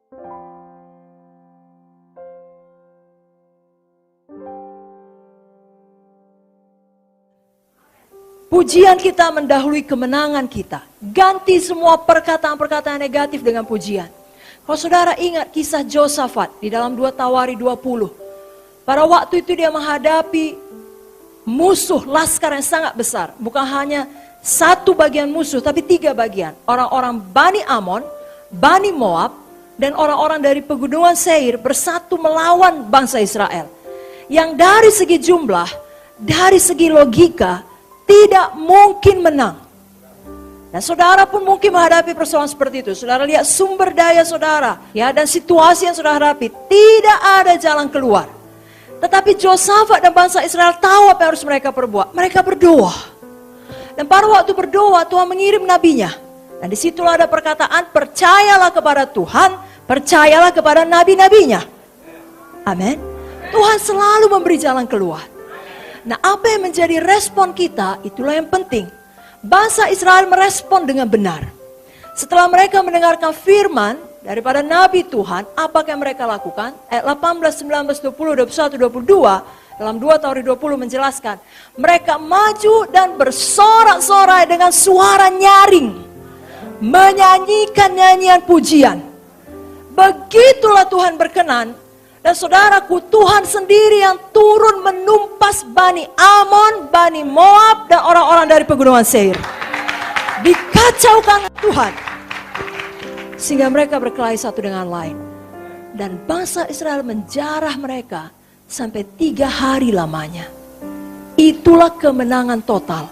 Pujian kita mendahului kemenangan kita. Ganti semua perkataan-perkataan negatif dengan pujian. Kalau saudara ingat kisah Josafat di dalam 2 Tawari 20. Pada waktu itu dia menghadapi musuh laskar yang sangat besar. Bukan hanya satu bagian musuh, tapi 3 bagian. Orang-orang Bani Amon, Bani Moab, dan orang-orang dari pegunungan Seir bersatu melawan bangsa Israel. Yang dari segi jumlah, dari segi logika, tidak mungkin menang. Dan saudara pun mungkin menghadapi persoalan seperti itu. Saudara lihat sumber daya saudara, ya, dan situasi yang saudara hadapi, tidak ada jalan keluar. Tetapi Josafat dan bangsa Israel tahu apa yang harus mereka perbuat. Mereka berdoa. Dan pada waktu berdoa, Tuhan mengirim nabinya. Dan disitulah ada perkataan, percayalah kepada Tuhan, percayalah kepada nabi-nabinya. Amin. Tuhan selalu memberi jalan keluar. Nah, apa yang menjadi respon kita, itulah yang penting. Bangsa Israel merespon dengan benar. Setelah mereka mendengarkan firman daripada Nabi Tuhan, apa yang mereka lakukan? Ayat 18, 19, 20, 21, 22, dalam 2 Tawari 20 menjelaskan. Mereka maju dan bersorak-sorai dengan suara nyaring. Menyanyikan nyanyian pujian. Begitulah Tuhan berkenan. Dan saudaraku, Tuhan sendiri yang turun menumpas Bani Amon, Bani Moab, dan orang-orang dari pegunungan Seir. Dikacaukan Tuhan. Sehingga mereka berkelahi satu dengan lain. Dan bangsa Israel menjarah mereka sampai 3 hari lamanya. Itulah kemenangan total.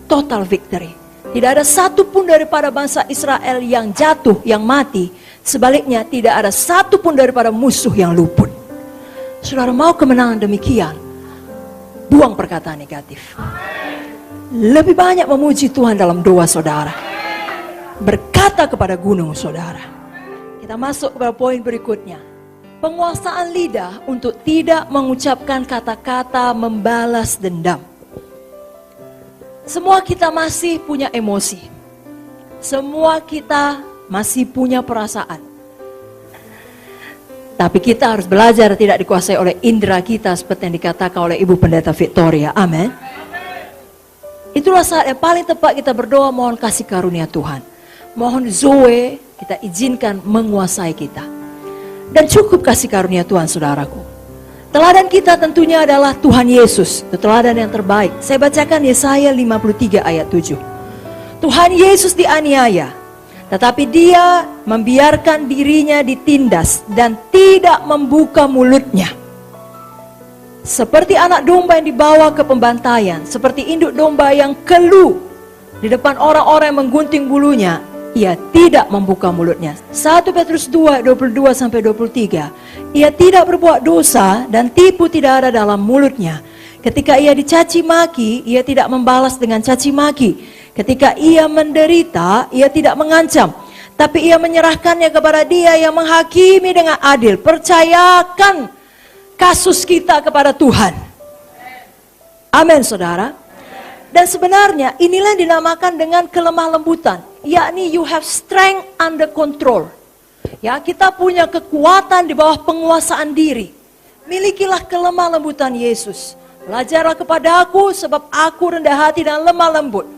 Total victory. Tidak ada satu pun daripada bangsa Israel yang jatuh, yang mati. Sebaliknya tidak ada satu pun daripada musuh yang luput. Saudara mau kemenangan demikian, buang perkataan negatif. Lebih banyak memuji Tuhan dalam doa saudara. Berkata kepada gunung saudara. Kita masuk kepada poin berikutnya. Penguasaan lidah untuk tidak mengucapkan kata-kata membalas dendam. Semua kita masih punya emosi. Semua kita masih punya perasaan. Tapi kita harus belajar tidak dikuasai oleh indera kita seperti yang dikatakan oleh Ibu Pendeta Victoria. Amin. Itulah saat yang paling tepat kita berdoa mohon kasih karunia Tuhan. Mohon Zoe kita izinkan menguasai kita. Dan cukup kasih karunia Tuhan saudaraku. Teladan kita tentunya adalah Tuhan Yesus. Itu teladan yang terbaik. Saya bacakan Yesaya 53 ayat 7. Tuhan Yesus dianiaya. Tetapi dia membiarkan dirinya ditindas dan tidak membuka mulutnya. Seperti anak domba yang dibawa ke pembantaian, seperti induk domba yang keluh di depan orang-orang yang menggunting bulunya, ia tidak membuka mulutnya. 1 Petrus 2, 22-23. Ia tidak berbuat dosa dan tipu tidak ada dalam mulutnya. Ketika ia dicaci maki, ia tidak membalas dengan caci maki. Ketika ia menderita, ia tidak mengancam, tapi ia menyerahkannya kepada Dia yang menghakimi dengan adil. Percayakan kasus kita kepada Tuhan. Amin, saudara. Dan sebenarnya inilah yang dinamakan dengan kelemah lembutan, yakni you have strength under control. Ya, kita punya kekuatan di bawah penguasaan diri. Milikilah kelemah lembutan Yesus. Belajarlah kepada aku sebab aku rendah hati dan lemah lembut.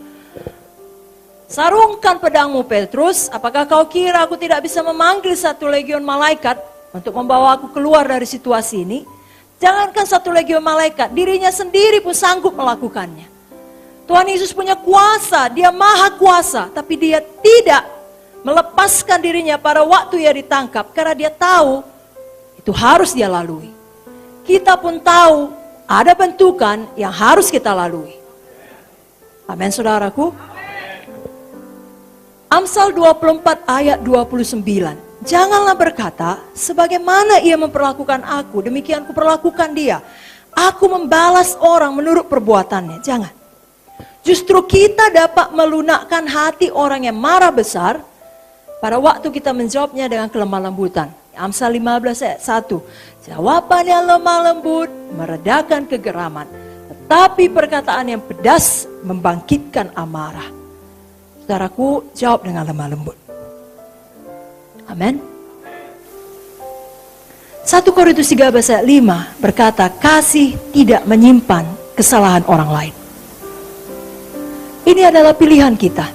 Sarungkan pedangmu Petrus, apakah kau kira aku tidak bisa memanggil 1 legion malaikat untuk membawa aku keluar dari situasi ini? Jangankan 1 legion malaikat, dirinya sendiri pun sanggup melakukannya. Tuhan Yesus punya kuasa, Dia maha kuasa, tapi Dia tidak melepaskan dirinya pada waktu Ia ditangkap, karena Dia tahu itu harus Dia lalui. Kita pun tahu ada bentukan yang harus kita lalui. Amin, saudaraku. Amsal 24 ayat 29. Janganlah berkata, sebagaimana ia memperlakukan aku, demikian kuperlakukan dia. Aku membalas orang menurut perbuatannya. Jangan. Justru kita dapat melunakkan hati orang yang marah besar pada waktu kita menjawabnya dengan kelemah lembutan. Amsal 15 ayat 1. Jawaban yang lemah lembut meredakan kegeraman, tetapi perkataan yang pedas membangkitkan amarah. Saudaraku, jawab dengan lemah lembut. Amin. 1 Korintus 13 ayat 5 berkata, kasih tidak menyimpan kesalahan orang lain. Ini adalah pilihan kita.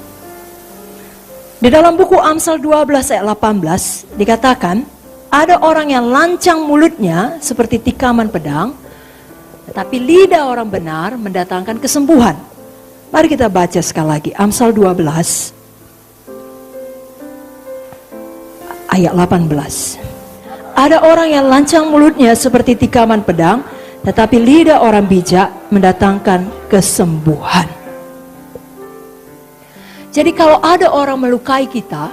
Di dalam buku Amsal 12 ayat 18 dikatakan, ada orang yang lancang mulutnya seperti tikaman pedang, tetapi lidah orang benar mendatangkan kesembuhan. Mari kita baca sekali lagi, Amsal 12 ayat 18. Ada orang yang lancang mulutnya seperti tikaman pedang, tetapi lidah orang bijak mendatangkan kesembuhan. Jadi kalau ada orang melukai kita,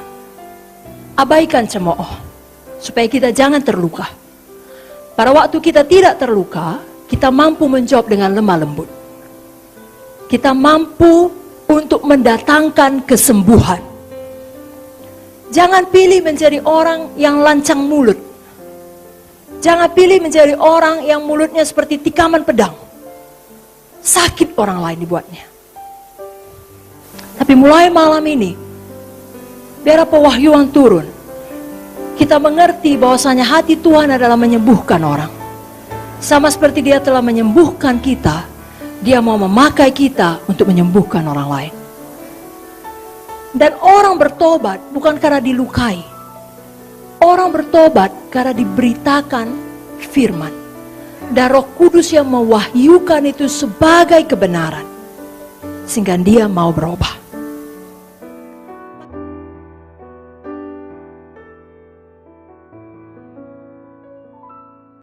abaikan cemooh, supaya kita jangan terluka. Pada waktu kita tidak terluka, kita mampu menjawab dengan lemah lembut. Kita mampu untuk mendatangkan kesembuhan. Jangan pilih menjadi orang yang lancang mulut. Jangan pilih menjadi orang yang mulutnya seperti tikaman pedang. Sakit orang lain dibuatnya. Tapi mulai malam ini, biar pewahyuan turun. Kita mengerti bahwasanya hati Tuhan adalah menyembuhkan orang. Sama seperti Dia telah menyembuhkan kita, Dia mau memakai kita untuk menyembuhkan orang lain. Dan orang bertobat bukan karena dilukai. Orang bertobat karena diberitakan firman. Dan Roh Kudus yang mewahyukan itu sebagai kebenaran. Sehingga dia mau berubah.